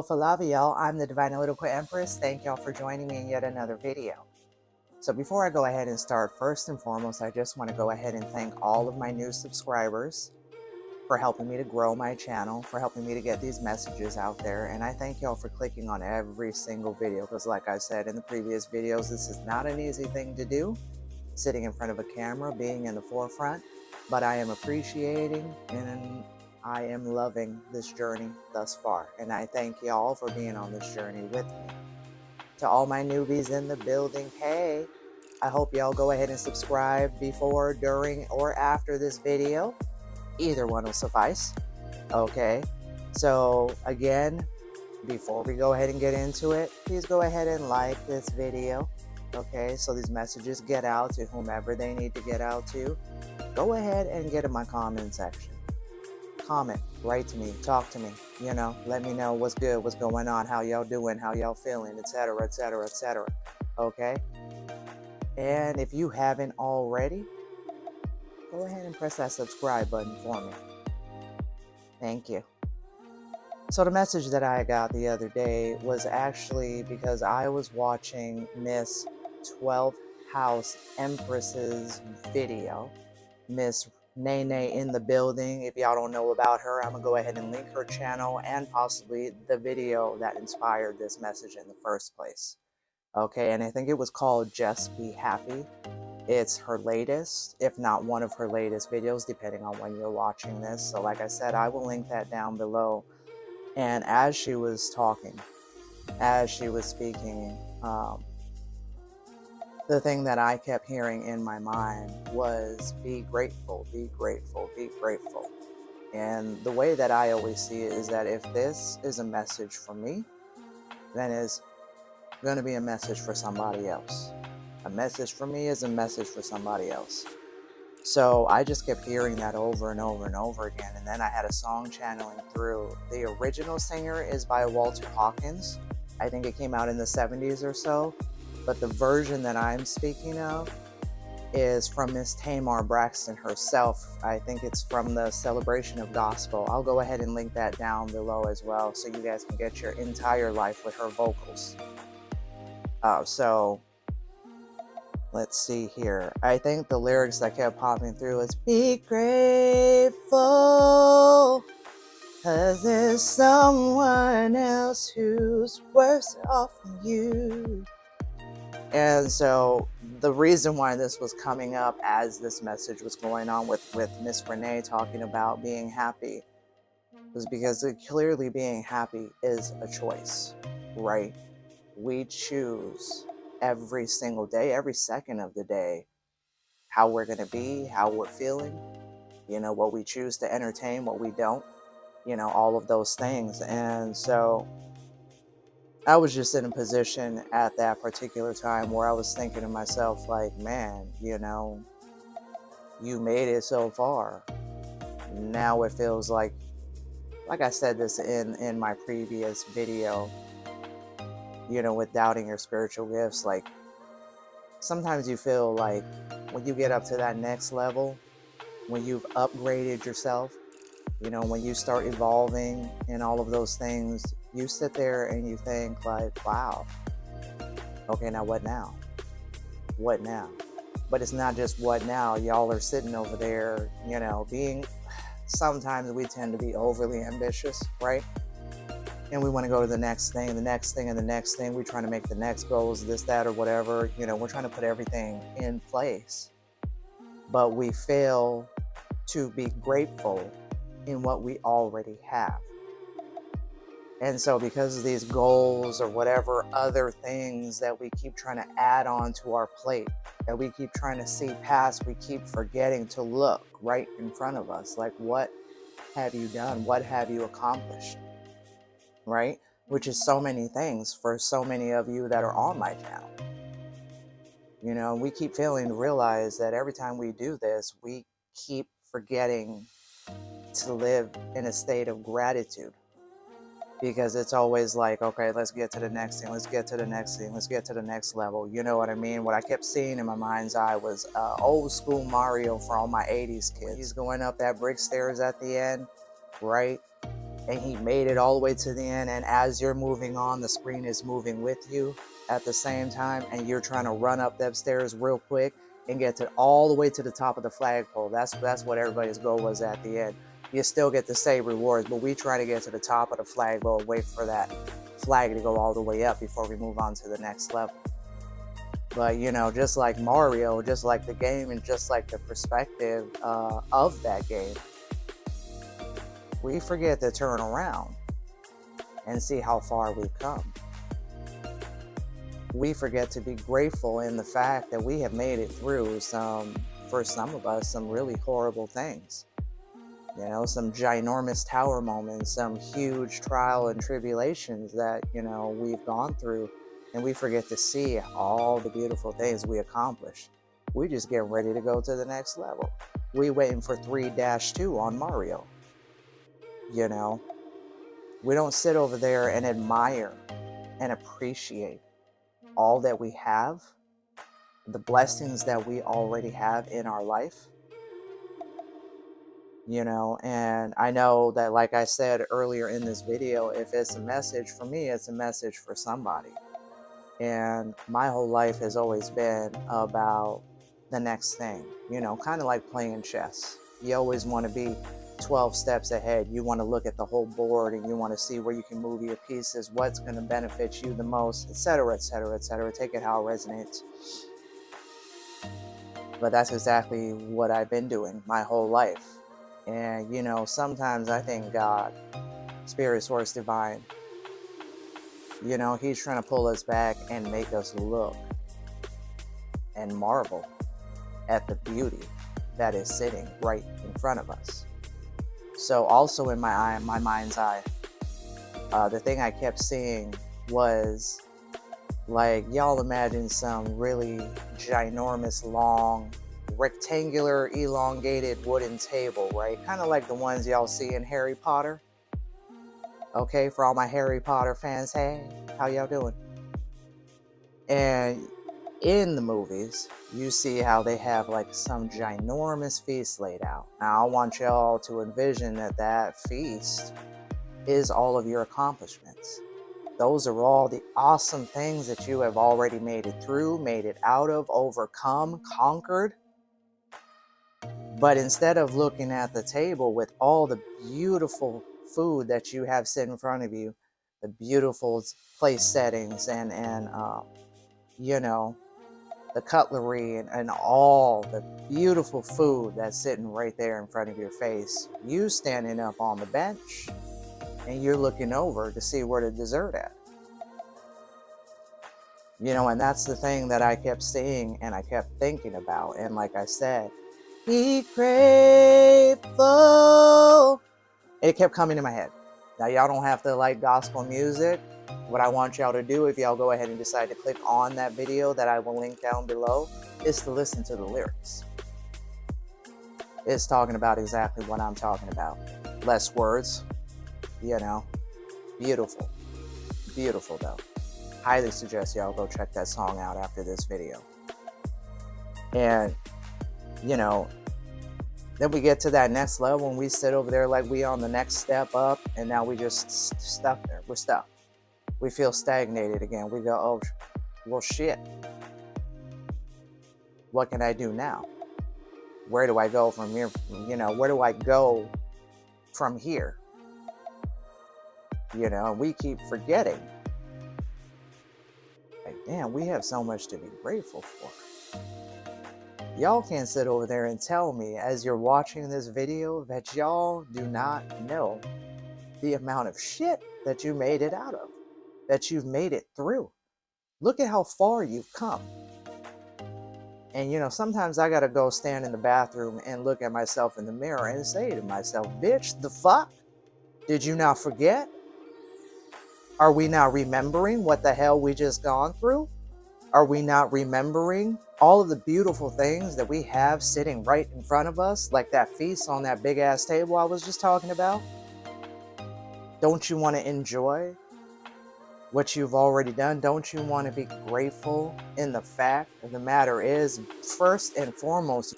Alofa lava, y'all. I'm the Divine LiQWYD Empress. Thank y'all for joining me in yet another video. So before I go ahead and start, first and foremost, I just want to go ahead and thank all of my new subscribers for helping me to grow my channel, for helping me to get these messages out there. And I thank y'all for clicking on every single video, because like I said in the previous videos, this is not an easy thing to do, sitting in front of a camera, being in the forefront, but I am appreciating and I am loving this journey thus far, and I thank y'all for being on this journey with me. To all my newbies in the building, hey, I hope y'all go ahead and subscribe before, during, or after this video. Either one will suffice. Okay, so again, before we go ahead and get into it, please go ahead and like this video. Okay, so these messages get out to whomever they need to get out to. Go ahead and get in my comment section. Comment, write to me, talk to me, let me know what's good, what's going on, how y'all doing, how y'all feeling, etc., etc., etc. Okay? And if you haven't already, go ahead and press that subscribe button for me. Thank you. So the message that I got the other day was actually because I was watching Miss 12th House Empress's video. Miss Renee in the building. If y'all don't know about her, I'm gonna go ahead and link her channel and possibly the video that inspired this message in the first place. Okay, and I think it was called Just Be Happy. It's her latest, if not one of her latest videos, depending on when you're watching this. So like I said, I will link that down below. And as she was talking, as she was speaking, the thing that I kept hearing in my mind was be grateful, be grateful, be grateful. And the way that I always see it is that if this is a message for me, then it's going to be a message for somebody else. A message for me is a message for somebody else. So I just kept hearing that over and over and over again. And then I had a song channeling through. The original singer is by Walter Hawkins. I think it came out in the 70s or so. But the version that I'm speaking of is from Miss Tamar Braxton herself. I think it's from the Celebration of Gospel. I'll go ahead and link that down below as well, so you guys can get your entire life with her vocals. So let's see here. I think the lyrics that kept popping through is be grateful, 'cause there's someone else who's worse off than you. And so the reason why this was coming up as this message was going on with Miss Renee talking about being happy was because clearly being happy is a choice, right? We choose every single day, every second of the day, how we're going to be, how we're feeling, what we choose to entertain, what we don't, all of those things. And so I was just in a position at that particular time where I was thinking to myself, like, man, you made it so far. Now it feels like I said this in my previous video, with doubting your spiritual gifts, like sometimes you feel like when you get up to that next level, when you've upgraded yourself, when you start evolving and all of those things, you sit there and you think like, wow, okay, now what now? What now? But it's not just what now. Y'all are sitting over there, sometimes we tend to be overly ambitious, right? And we want to go to the next thing, the next thing, and the next thing. We're trying to make the next goals, this, that, or whatever. We're trying to put everything in place. But we fail to be grateful in what we already have. And so because of these goals or whatever other things that we keep trying to add on to our plate, that we keep trying to see past, we keep forgetting to look right in front of us. Like, what have you done? What have you accomplished? Right? Which is so many things for so many of you that are on my channel. We keep failing to realize that every time we do this, we keep forgetting to live in a state of gratitude. Because it's always like, okay, let's get to the next thing, let's get to the next thing, let's get to the next level. You know what I mean? What I kept seeing in my mind's eye was old school Mario for all my 80s kids. He's going up that brick stairs at the end, right? and he made it all the way to the end, and as you're moving on, the screen is moving with you at the same time, and you're trying to run up them stairs real quick and get to all the way to the top of the flagpole. That's what everybody's goal was at the end. You still get the same rewards, but we try to get to the top of the flagpole and wait for that flag to go all the way up before we move on to the next level. But you know, just like Mario, just like the game, and just like the perspective of that game, we forget to turn around and see how far we've come. We forget to be grateful in the fact that we have made it through for some of us, some really horrible things. You know, some ginormous tower moments, some huge trial and tribulations that, you know, we've gone through, and we forget to see all the beautiful things we accomplished. We just get ready to go to the next level. We waiting for 3-2 on Mario. You know, we don't sit over there and admire and appreciate all that we have, the blessings that we already have in our life. You know, and I know that, like I said earlier in this video, if it's a message for me, it's a message for somebody. And my whole life has always been about the next thing, you know, kind of like playing chess. You always want to be 12 steps ahead. You want to look at the whole board, and you want to see where you can move your pieces, what's going to benefit you the most, etc., etc., etc. Take it how it resonates. But that's exactly what I've been doing my whole life. And, you know, sometimes I think God, Spirit, Source, Divine, you know, he's trying to pull us back and make us look and marvel at the beauty that is sitting right in front of us. So also in my mind's eye, the thing I kept seeing was, like, y'all imagine some really ginormous, long, rectangular, elongated wooden table, right? Kind of like the ones y'all see in Harry Potter. Okay, for all my Harry Potter fans, hey, how y'all doing? And in the movies, you see how they have like some ginormous feast laid out. Now, I want y'all to envision that feast is all of your accomplishments. Those are all the awesome things that you have already made it through, made it out of, overcome, conquered. But instead of looking at the table with all the beautiful food that you have sitting in front of you, the beautiful place settings and you know, the cutlery and all the beautiful food that's sitting right there in front of your face, you standing up on the bench and you're looking over to see where the dessert at. You know, and that's the thing that I kept seeing and I kept thinking about. And like I said, be grateful. It kept coming to my head. Now, y'all don't have to like gospel music. What I want y'all to do, if y'all go ahead and decide to click on that video that I will link down below, is to listen to the lyrics. It's talking about exactly what I'm talking about. Less words, you know. Beautiful. Beautiful, though. Highly suggest y'all go check that song out after this video. And, you know, then we get to that next level and we sit over there like we on the next step up, and now we just stuck there. We're stuck. We feel stagnated again. We go, oh, well, shit. What can I do now? Where do I go from here? You know, where do I go from here? You know, and we keep forgetting. Like, damn, we have so much to be grateful for. Y'all can't sit over there and tell me as you're watching this video that y'all do not know the amount of shit that you made it out of, that you've made it through. Look at how far you've come. And, you know, sometimes I gotta go stand in the bathroom and look at myself in the mirror and say to myself, bitch, the fuck? Did you not forget? Are we not remembering what the hell we just gone through? Are we not remembering all of the beautiful things that we have sitting right in front of us, like that feast on that big ass table I was just talking about? Don't you want to enjoy what you've already done? Don't you want to be grateful in the fact of the matter is, first and foremost,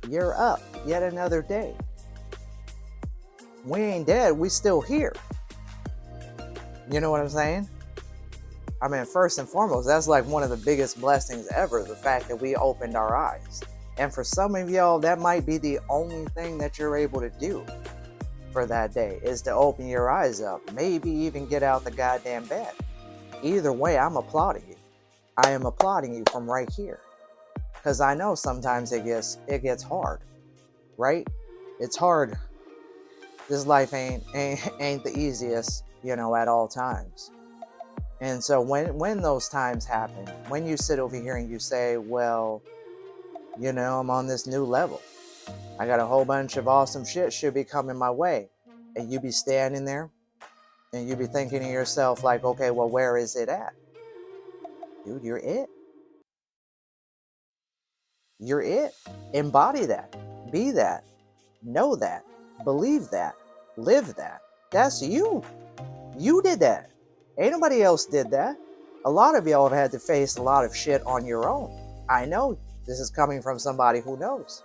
you're up yet another day. We ain't dead, we still here. You know what I'm saying? I mean, first and foremost, that's like one of the biggest blessings ever, the fact that we opened our eyes. And for some of y'all, that might be the only thing that you're able to do for that day, is to open your eyes up, maybe even get out the goddamn bed. Either way, I'm applauding you. I am applauding you from right here, because I know sometimes it gets hard, right? It's hard. This life ain't the easiest, at all times. And so when those times happen, when you sit over here and you say, well, I'm on this new level, I got a whole bunch of awesome shit should be coming my way, and you be standing there and you be thinking to yourself like, okay, well, where is it at? Dude, you're it. You're it. Embody that. Be that. Know that. Believe that. Live that. That's you. You did that. Ain't nobody else did that. A lot of y'all have had to face a lot of shit on your own. I know this is coming from somebody who knows.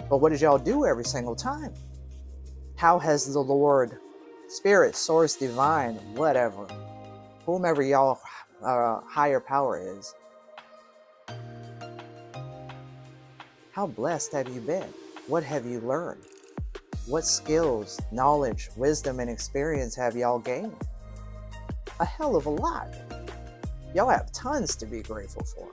But what did y'all do every single time? How has the Lord, Spirit, Source, Divine, whatever, whomever y'all higher power is, how blessed have you been? What have you learned? What skills, knowledge, wisdom, and experience have y'all gained? A hell of a lot. Y'all have tons to be grateful for.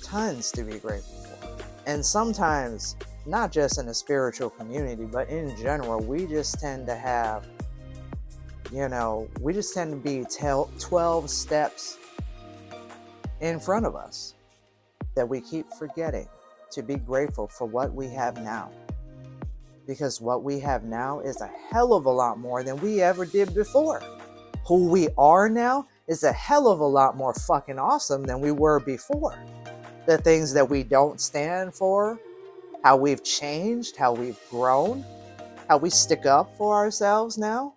Tons to be grateful for. And sometimes, not just in a spiritual community, but in general, we just tend to have, we just tend to be 12 steps in front of us, that we keep forgetting to be grateful for what we have now. Because what we have now is a hell of a lot more than we ever did before. Who we are now is a hell of a lot more fucking awesome than we were before. The things that we don't stand for, how we've changed, how we've grown, how we stick up for ourselves now.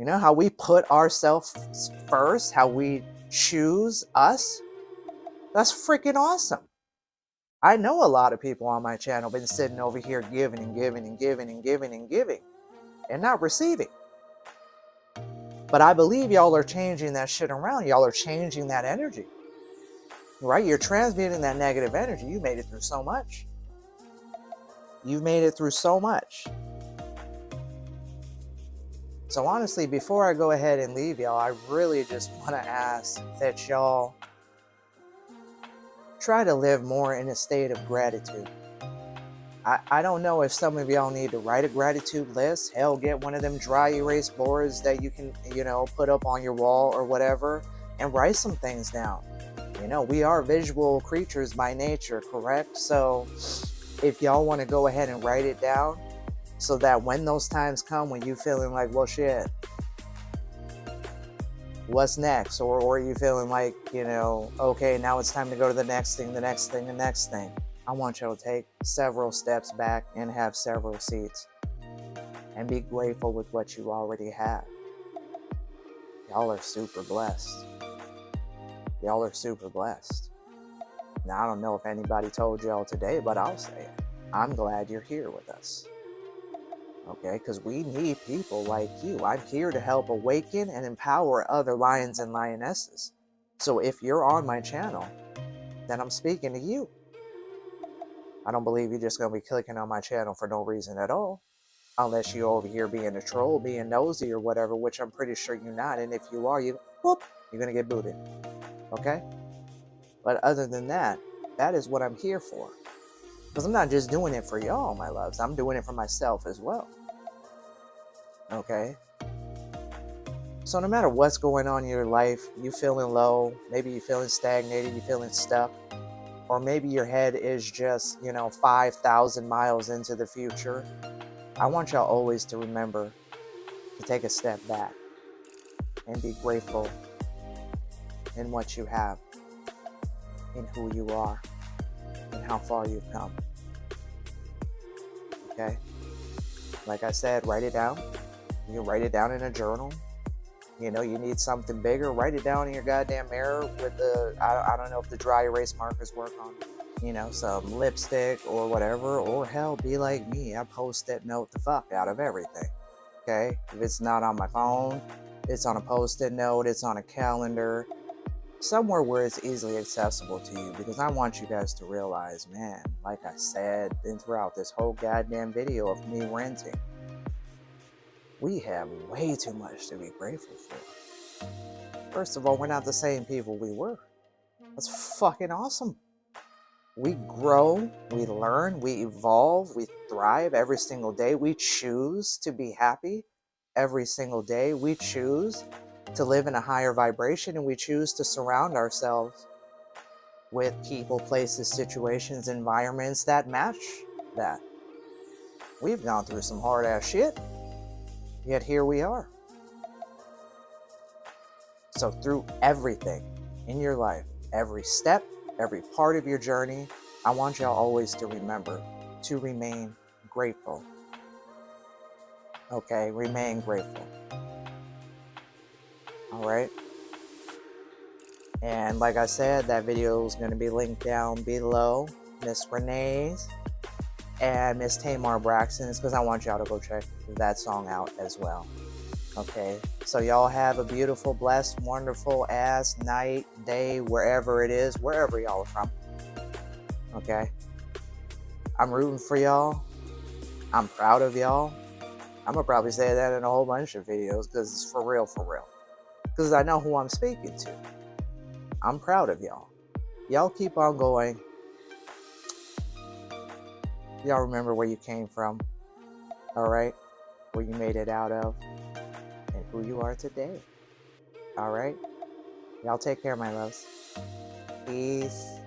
How we put ourselves first, how we choose us. That's freaking awesome. I know a lot of people on my channel been sitting over here giving and giving and giving and giving and giving and not receiving. But I believe y'all are changing that shit around. Y'all are changing that energy, right? You're transmuting that negative energy. You made it through so much. You've made it through so much. So honestly, before I go ahead and leave y'all, I really just want to ask that y'all try to live more in a state of gratitude. I don't know if some of y'all need to write a gratitude list. Hell, get one of them dry erase boards that you can, put up on your wall or whatever, and write some things down. We are visual creatures by nature, correct? So if y'all want to go ahead and write it down, so that when those times come when you feeling like, well, shit, what's next? Or you feeling like, okay, now it's time to go to the next thing, the next thing, the next thing. I want y'all to take several steps back and have several seats and be grateful with what you already have. Y'all are super blessed. Y'all are super blessed. Now, I don't know if anybody told y'all today, but I'll say it. I'm glad you're here with us. Okay, because we need people like you. I'm here to help awaken and empower other lions and lionesses. So if you're on my channel, then I'm speaking to you. I don't believe you're just going to be clicking on my channel for no reason at all. Unless you're over here being a troll, being nosy or whatever, which I'm pretty sure you're not. And if you are, you're going to get booted. Okay? But other than that, that is what I'm here for. Because I'm not just doing it for y'all, my loves. I'm doing it for myself as well. Okay? So no matter what's going on in your life, you feeling low, maybe you're feeling stagnated, you're feeling stuck, or maybe your head is just, 5,000 miles into the future, I want y'all always to remember to take a step back and be grateful in what you have, in who you are, and how far you've come. Okay? Like I said, write it down. You can write it down in a journal. You need something bigger, write it down in your goddamn mirror with I don't know if the dry erase markers work on it. Some lipstick or whatever, or hell, be like me. I post-it note the fuck out of everything. okay? If it's not on my phone, it's on a post-it note, it's on a calendar, somewhere where it's easily accessible to you, because I want you guys to realize, man, like I said, and throughout this whole goddamn video of me ranting, we have way too much to be grateful for. First of all, we're not the same people we were. That's fucking awesome. We grow, we learn, we evolve, we thrive every single day. We choose to be happy every single day. We choose to live in a higher vibration, and we choose to surround ourselves with people, places, situations, environments that match that. We've gone through some hard ass shit, yet here we are. So through everything in your life, every step, every part of your journey, I want y'all always to remember to remain grateful. Okay, remain grateful. All right. And like I said, that video is going to be linked down below. Miss Renee's and Miss Tamar Braxton's, because I want y'all to go check that song out as well. Okay, so y'all have a beautiful, blessed, wonderful ass night, day, wherever it is, wherever y'all are from. Okay, I'm rooting for y'all. I'm proud of y'all. I'm gonna probably say that in a whole bunch of videos, because it's for real, because I know who I'm speaking to. I'm proud of y'all. Y'all keep on going. Y'all remember where you came from, all right? Where you made it out of, and who you are today, all right? Y'all take care, my loves. Peace.